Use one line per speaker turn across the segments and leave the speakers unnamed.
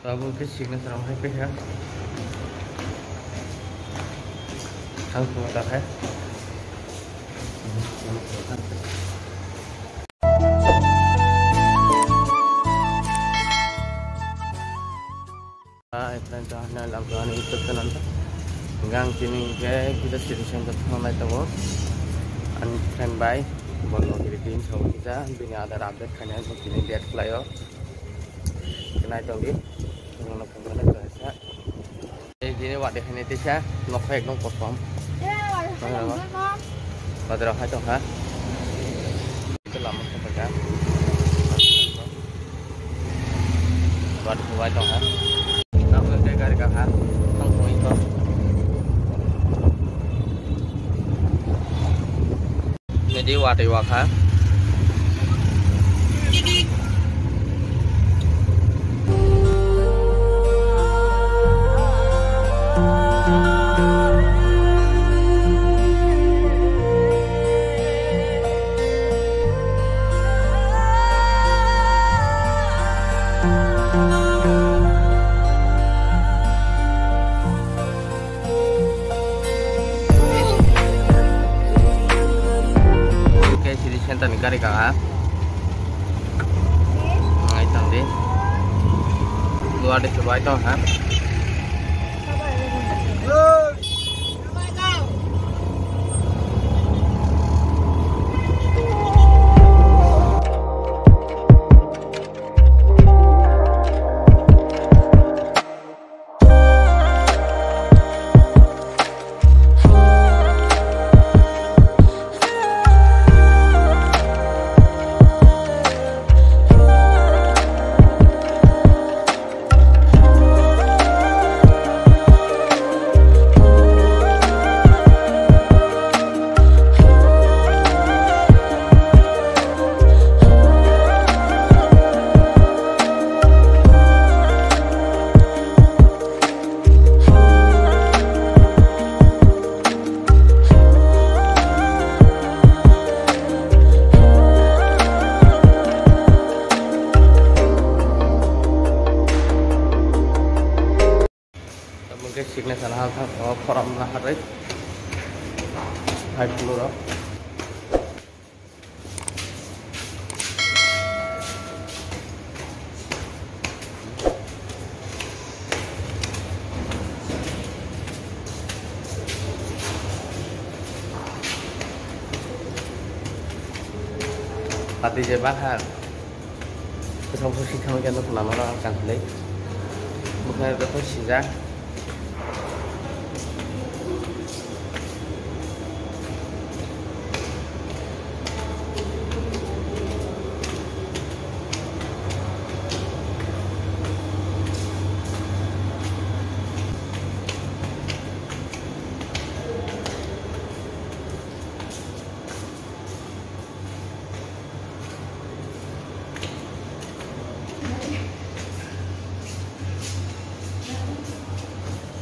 अब cái signature हम है पे है thằng của ta है plan tahanan lakukan itu tenan gang sini ke kita citizen tetap mai tahu an standby bolong kiri tin so kita bini ada update kanya so kini date flyo kena tahu dia dengan pengguna biasa ini wadah ini tisha lokek nong perform pada rakyat tu ha itu lama kepada wadah wadah tu ha cái gari cả hả không có ý không người đi qua thì hoặc hả center negara kah? Ngay tầng đi. Luar đi chụp to hả? cái signature là có form là hết đấy hai kilo đó hati je bác ha cái xong không xin không cho nó cũng làm nó càng lấy một ngày nó có xì ra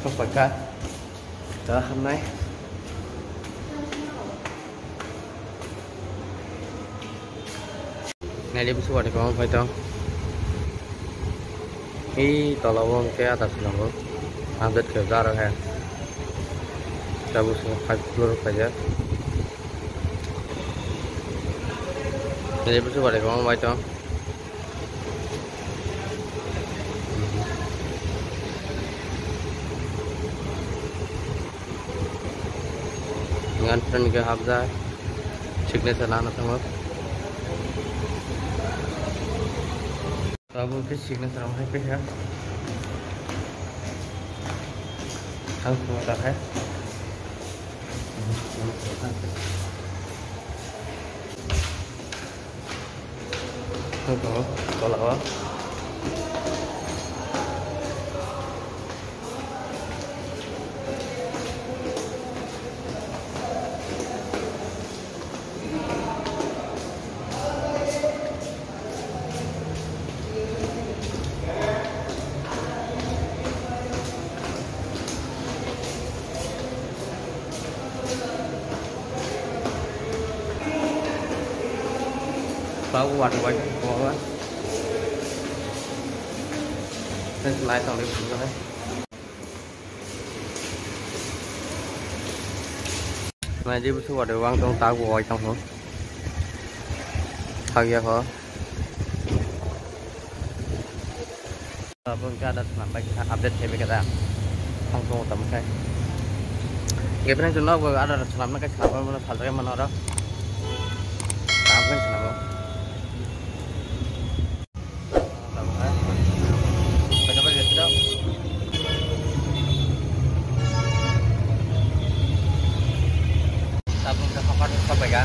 không phải cả đó hôm nay này đi xuống này có phải không ini tolong ke atas dulu update ke arah ya cabut 50 saja này đi xuống này có phải không dengan friend ke Habza signature lana sama अब के signature हम है पे है thằng của ta है thằng có lỡ Bawa wadah wadah Nên lại tao lấy cũng rồi. Mà đi bút vào đường trong tao của trong hả? Thằng gì hả? Vâng, cái đặt làm bài update thêm cái đó. Không có tầm cái. Cái bên trong nó vừa ada làm nó cái khảo nó phải cái mà nó đó. Tám cái làm không? Tầm cái. Phải cái gì đó. Tapos nakapasok sa baga.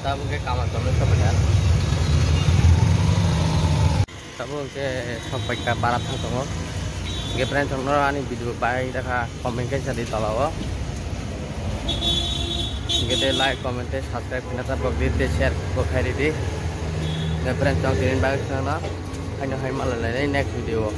Tapos cái kamar tuloy sa baga. Tapos cái sampai ke barat tengah. Cái friend trong nó ani video bài দেখা comment cái di tolong. Cái like comment subscribe kita bagi share ko khai di. Cái friend trong tin bài nó anh hay malah lain next video.